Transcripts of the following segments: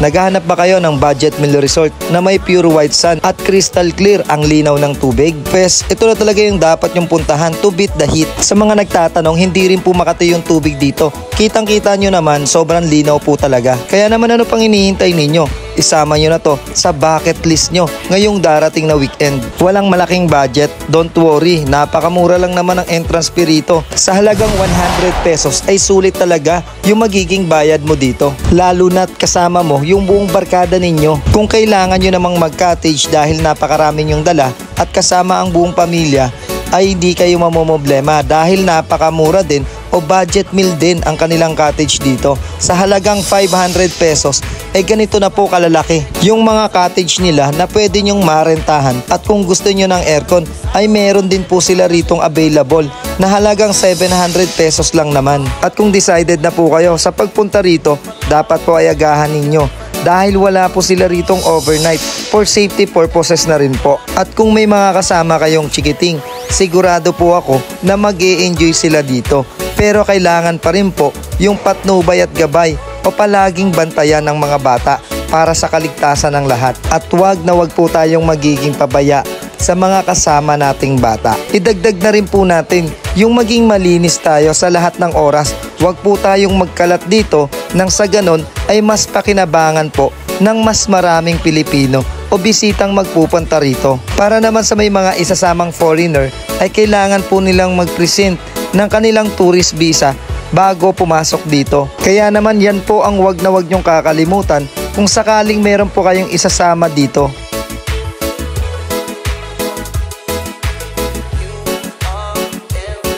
Naghahanap ba kayo ng budget meal resort na may pure white sand at crystal clear ang linaw ng tubig? Pues, ito na talaga yung dapat yung puntahan to beat the heat. Sa mga nagtatanong, hindi rin po Makati yung tubig dito. Kitang-kita nyo naman, sobrang linaw po talaga. Kaya naman ano pang hinihintay ninyo? Isama nyo na to sa bucket list nyo ngayong darating na weekend. Walang malaking budget, don't worry, napakamura lang naman ang entrance fee rito. Sa halagang 100 pesos ay sulit talaga yung magiging bayad mo dito. Lalo na't kasama mo yung buong barkada ninyo. Kung kailangan nyo namang mag-cottage dahil napakarami nyong dala at kasama ang buong pamilya, ay hindi kayo mamomoblema dahil napakamura din o budget meal din ang kanilang cottage dito. Sa halagang 500 pesos ay ganito na po kalalaki yung mga cottage nila na pwede nyong marentahan, at kung gusto nyo ng aircon ay meron din po sila ritong available na halagang 700 pesos lang naman. At kung decided na po kayo sa pagpunta rito, dapat po ay agahan ninyo dahil wala po sila ritong overnight for safety purposes na rin po. At kung may mga kasama kayong chikiting, sigurado po ako na mag-e-enjoy sila dito. Pero kailangan pa rin po yung patnubay at gabay o palaging bantayan ng mga bata para sa kaligtasan ng lahat. At wag po tayong magiging pabaya sa mga kasama nating bata. Idagdag na rin po natin yung maging malinis tayo sa lahat ng oras. Wag po tayong magkalat dito nang sa ganon ay mas pakinabangan po ng mas maraming Pilipino o bisitang magpupunta rito. Para naman sa may mga isasamang foreigner ay kailangan po nilang mag-present ng kanilang tourist visa bago pumasok dito. Kaya naman yan po ang wag nyong kakalimutan kung sakaling meron po kayong isasama dito.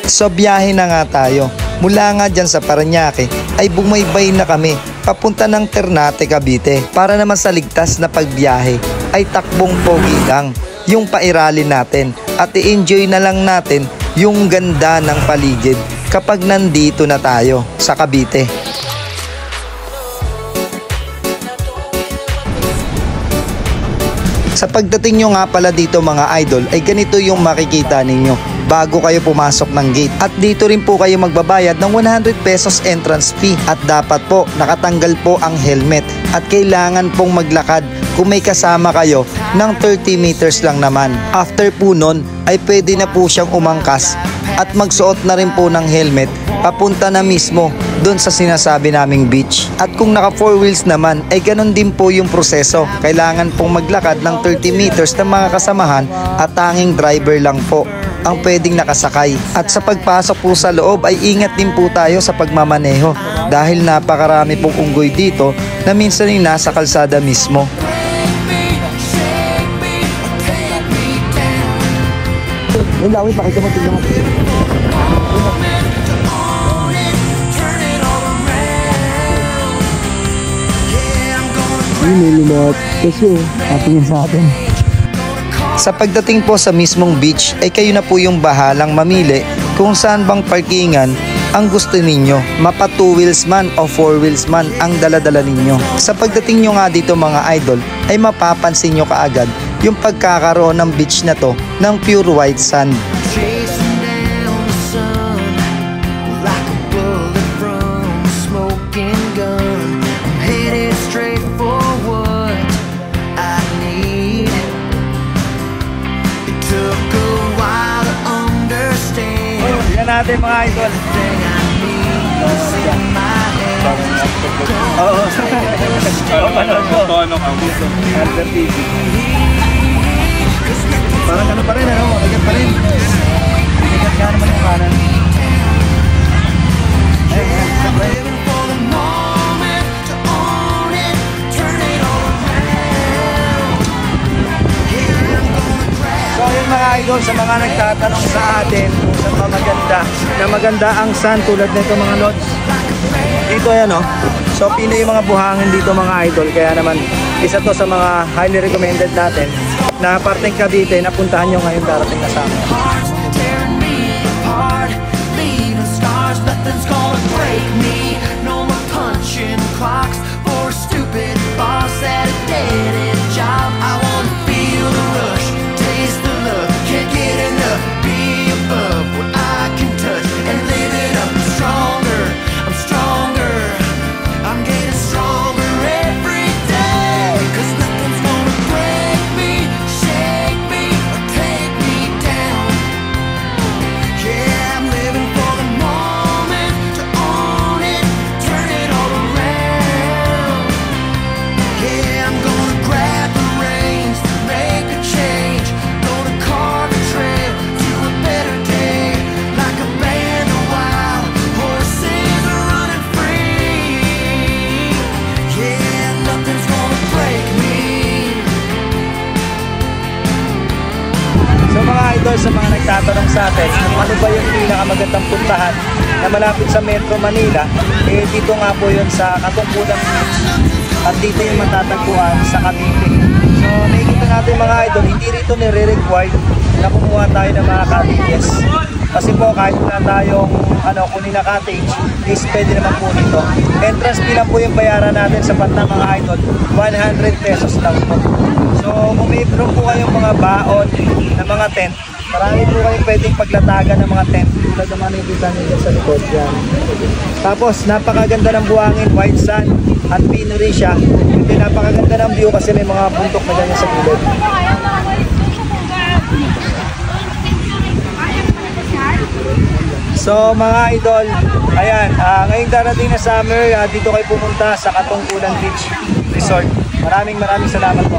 So biyahe na nga tayo. Mula nga dyan sa Parañaque ay bumaybay na kami papunta ng Ternate, Cavite. Para naman sa ligtas na pagbiyahe ay takbong pogi lang yung pairalin natin at i-enjoy na lang natin yung ganda ng paligid kapag nandito na tayo sa Cavite. Sa pagdating nyo nga pala dito mga idol ay ganito yung makikita ninyo bago kayo pumasok ng gate. At dito rin po kayo magbabayad ng 100 pesos entrance fee. At dapat po nakatanggal po ang helmet at kailangan pong maglakad kung may kasama kayo ng 30 meters lang naman. After po nun ay pwede na po siyang umangkas at magsuot na rin po ng helmet papunta na mismo doon sa sinasabi naming beach. At kung naka 4 wheels naman ay ganun din po yung proseso. Kailangan pong maglakad ng 30 meters ng mga kasamahan at tanging driver lang po ang pwedeng nakasakay. At sa pagpasok po sa loob ay ingat din po tayo sa pagmamaneho dahil napakarami pong unggoy dito na minsan ay nasa kalsada mismo. Sa pagdating po sa mismong beach ay kayo na po yung bahalang mamili kung saan bang parkingan ang gusto ninyo. Mapa 2 wheels man o 4 wheels man ang daladala ninyo. Sa pagdating nyo nga dito mga idol ay mapapansin nyo kaagad yung pagkakaroon ng beach na to ng pure white sand. Natin mga idol. Oo. Panood ko. Tono ka mo. Alter TV. Parang ano pa rin, ano? Agad pa rin. Agad ka naman yung kanan. So yun mga idol, sa mga nagtatanong sa atin sa maganda ang sun tulad nito mga lods dito yan o. So Pinoy yung mga buhangin dito mga idol, kaya naman isa to sa mga highly recommended natin na parteng Cavite na puntahan nyo ngayon darating na sa amin. I'm stronger, I'm getting stronger every day. idol, sa mga nagtatanong sa atin kung ano ba yung pinakamagandang puntahan na malapit sa Metro Manila, eh dito nga po yun sa Katungkulan Beach. At dito yung matatagpuan sa Cavite. So nakikita natin mga idol, hindi rito nire-required na kumuha tayo ng mga cottages. Kasi po kahit na tayong kunin na cottage, is pwede naman po dito. Entrance fee lang po yung bayaran natin sa Panta mga idol, 100 pesos lang po. So kung may meron po kayong mga baon na mga tent, marami po kayong pwedeng paglatagan ng mga tent. Tulad naman yung kita nyo sa likod yan. Tapos napakaganda ng buhangin, white sand at Pinoy siya. Hindi, napakaganda ng view kasi may mga bundok na ganyan sa gilid. So mga idol, ayan, ngayong darating na summer, dito kayo pumunta sa Katungkulan Beach Resort. Maraming salamat po.